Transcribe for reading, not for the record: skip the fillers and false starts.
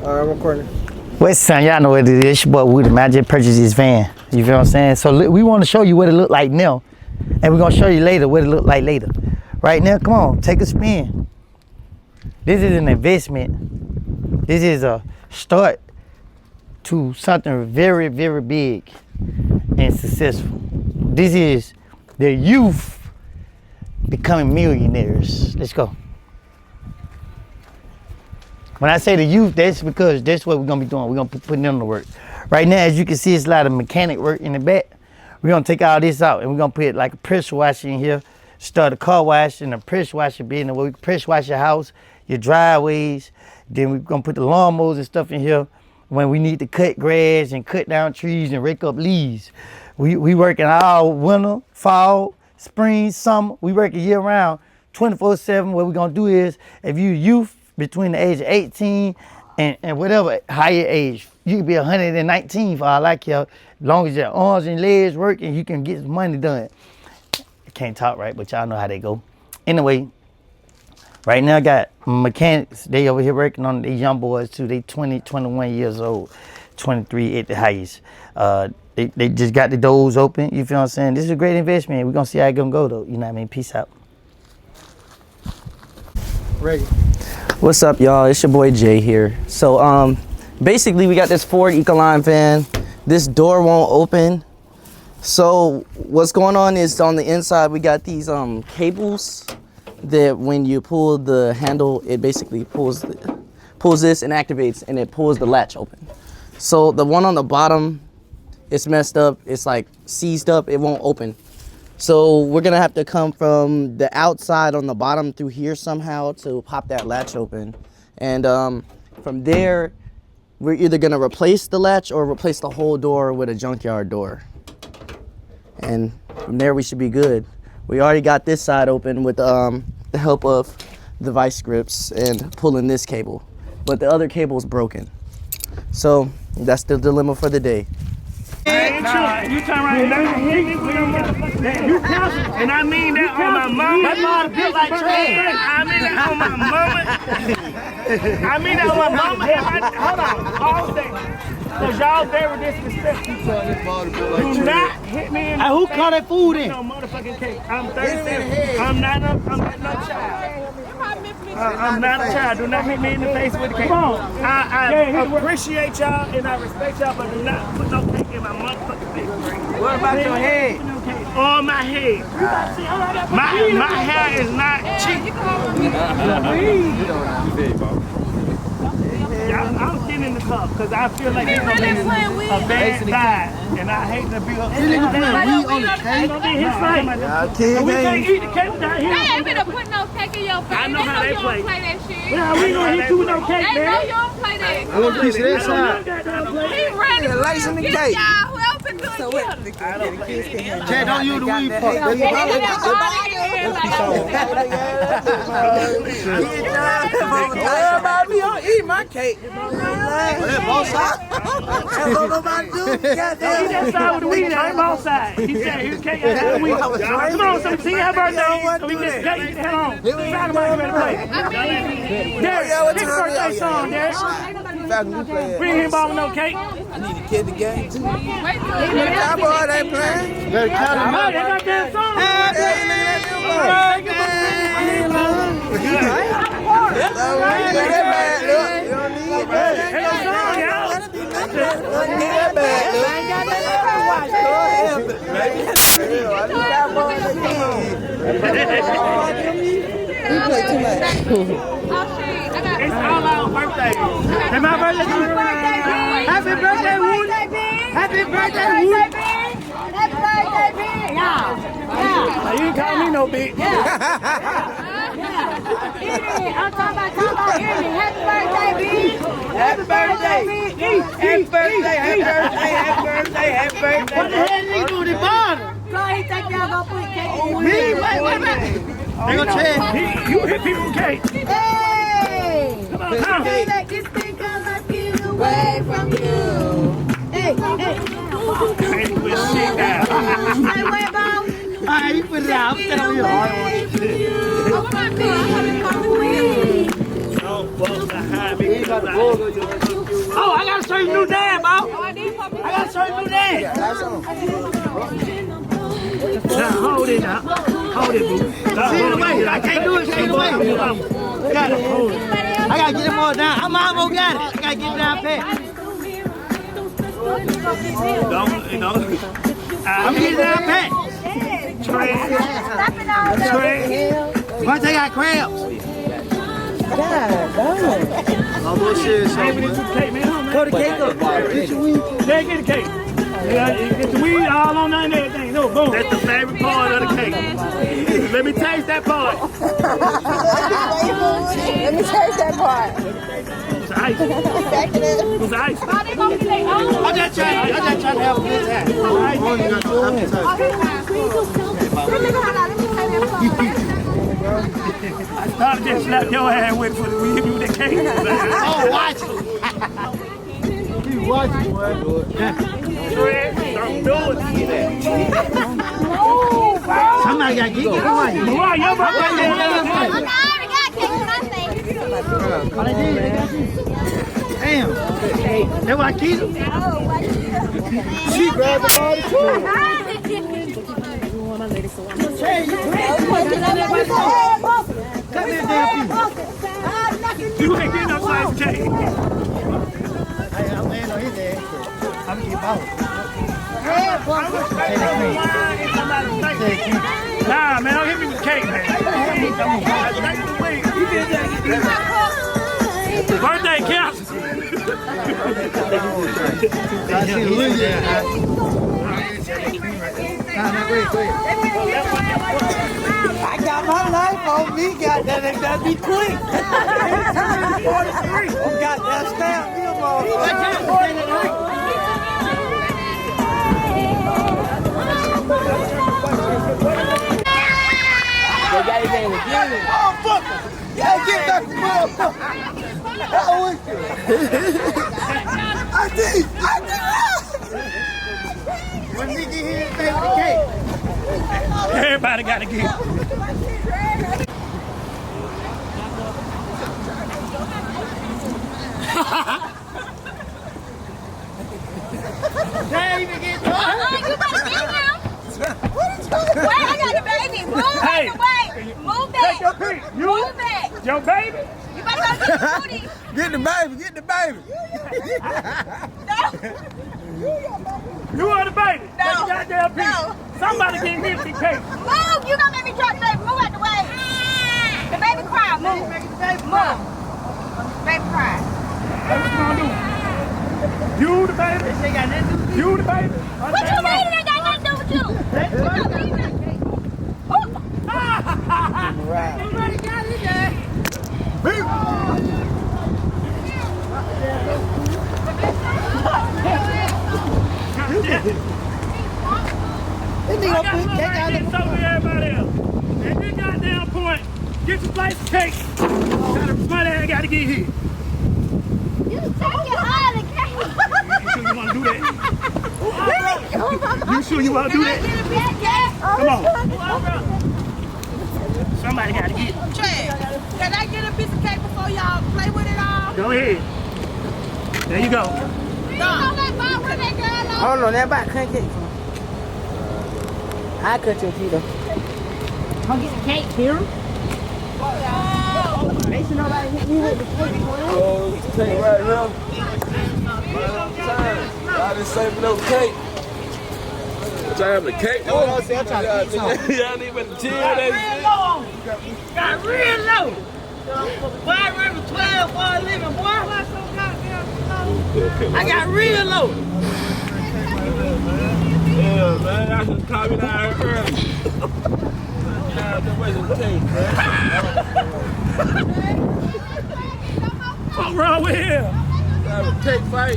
I'm recording. West Son, y'all know what it is. It's your boy Woody, man. I just purchased this van. You feel what I'm saying? So we want to show you what it look like now. And we're going to show you later what it look like later. Right now, come on, take a spin. This is an investment. This is a start to something very, very big and successful. This is the youth becoming millionaires. Let's go. When I say the youth, that's because that's what we're gonna be doing. We're gonna be putting them to work. Right now, as you can see, it's a lot of mechanic work in the back. We're gonna take all this out and we're gonna put like a pressure washer in here, start a car wash and a pressure washer being where we can pressure wash your house, your driveways. Then we're gonna put the lawnmowers and stuff in here when we need to cut grass and cut down trees and rake up leaves. We working all winter, fall, spring, summer. We working year round, 24/7. What we're gonna do is, if you youth between the age of 18 and whatever higher age, you can be 119 for all I care. As long as your arms and legs work and you can get some money done. I can't talk right, but y'all know how they go. Anyway, right now I got mechanics. They over here working on these young boys too. They 20, 21 years old, 23 at the highest. They just got the doors open. You feel what I'm saying? This is a great investment. We're gonna see how it's gonna go though. You know what I mean? Peace out. Ready. What's up, y'all? It's your boy Jay here. So basically we got this Ford Ecoline van. This door won't open. So what's going on is on the inside we got these cables that when you pull the handle, it basically pulls this and activates, and it pulls the latch open. So the one on the bottom, it's messed up. It's like seized up. It won't open. So we're gonna have to come from the outside on the bottom through here somehow to pop that latch open. And from there, we're either gonna replace the latch or replace the whole door with a junkyard door. And from there we should be good. We already got this side open with the help of the vice grips and pulling this cable. But the other cable is broken. So that's the dilemma for the day. You turn around and hit me with your motherfucking. You cancel, and I mean that on my mama. That body built like trash. I mean that on my mama. I mean that on my mama. Hold on, all day. Cause y'all very disrespectful. Do not hit me in the face. Who caught that food in? No motherfucking cake. I'm 37. I'm not no child. I'm not a child. Do not hit me in the face with the cake. I appreciate y'all and I respect y'all, but do not put no cake in my motherfucking face. What about your head? On my head. My hair is not cheap. I'm getting in the cup because I feel like it's gonna be a bad vibe, and I hate to be up. This nigga playing weed on the cake. We can't eat the cake without him. They ain't gonna put no cake in your face. I know how they play. You don't play that shit. Yeah, we gonna hit you with no cake, They know man. you don't play that. I want a piece of that side. He ready to lights in the get cake. y'all. Whoever can do it, get him. Jay, don't use the weed part. They get that body in here like Everybody don't eat my cake. That's both sides. That's what nobody do. He that side with the weed, I ain't both sides. He said his cake ain't got the weed. Come on, so see her birthday, so we can get the hell on. Sound about ready to play. Derek, pick birthday song, Derek. Bring him ball with no cake. I need to kid the game too. Wait till Cowboy, they playing. They got that song. It's all our birthday. It's my birthday. Happy birthday, Woody. Happy birthday, Woody. Happy birthday, Ben. Now, you ain't call me no bitch. I'm talking about Ernie. Happy birthday, Ben. Happy birthday. Happy birthday. Happy birthday. Happy birthday. Happy birthday. What the hell did he do with the bottom? So he think y'all gonna put cake in Me? Wait. They gonna change. You hit people with cake. Hey! Come on, come. Like this thing cause I feel away from you. Hey! Hey, quit shit now. Say what about? Alright, you put it out. I'm telling you. Oh, my God. Don't fuck behind me. Oh, I gotta show you new dance, bro. I gotta show you new dance. Now, hold it now. Hold it, boo. See the way. I can't do it. See the way. Got it. I gotta get them all down. I'm almost got it. I gotta get it down pat. Don't. I'm getting down pat. Trey. Once I got crabs. Almost serious. Go to cake up. Get the cake. Get the weed all on there and everything. No, boom. That's the favorite part of the cake. Let me taste that part. Let me taste that part. It's ice. Back it up. It's ice. I'm just trying to have a good time. I started just slap your ass with for the weed with the cake. Oh, watch it. You watch it, boy. Trey, don't do it. Somebody got to get it. Mariah, your brother. I already got cake in my face. Damn. That's why I keep them. She grabbed the body too. Cut that damn piece. You ain't getting no slice of cake. Hey, I'm laying on his ass. I'm getting out. Nah, man, don't hit me with cake, man. Birthday counts. I got my life on me, goddamn it, gotta be quick. 43. Oh, goddamn, stamp me, motherfucker. Oh, fuck! Yeah, get back the motherfucker! I did! When nigga here, take the cake. Everybody got to get it. Can't even get You better get him. Wait, I got the baby. Move out the way. Move back. Take your pick. Move back. Your baby. You better go get the booty. Get the baby, get the baby. You are the baby. No. Take your goddamn pick. No. Somebody get hit the cake. Move. You gonna make me drop the baby. Move out the way. The baby cry. Move. Move. Baby cry. What you gonna do? You the baby. You the baby. What you mean it ain't got nothing to do with you? Everybody got it there. I got everybody else. At this goddamn point, get your slice of cake. Somebody ain't got to get hit. You take it hard and cake. You sure you want to do that? You sure you want to do that? Come on. Somebody got to get it. Trey, can I get a piece of cake before y'all play with it all? Go ahead. There you go. Hold on, everybody cut cake. I cut your teeth. Come get the cake here. Make sure nobody hit me with the cake. Oh, it's cake right here. I didn't save no cake. Try having the cake. Oh, I'm trying to eat something. Y'all need to chill that shit. Got real low. Boy, I remember 12 for a living, boy. I got real low. Yeah, man, I should call me down here early. Yeah, just wasting cake, man. What's wrong with him? Have a cake fight.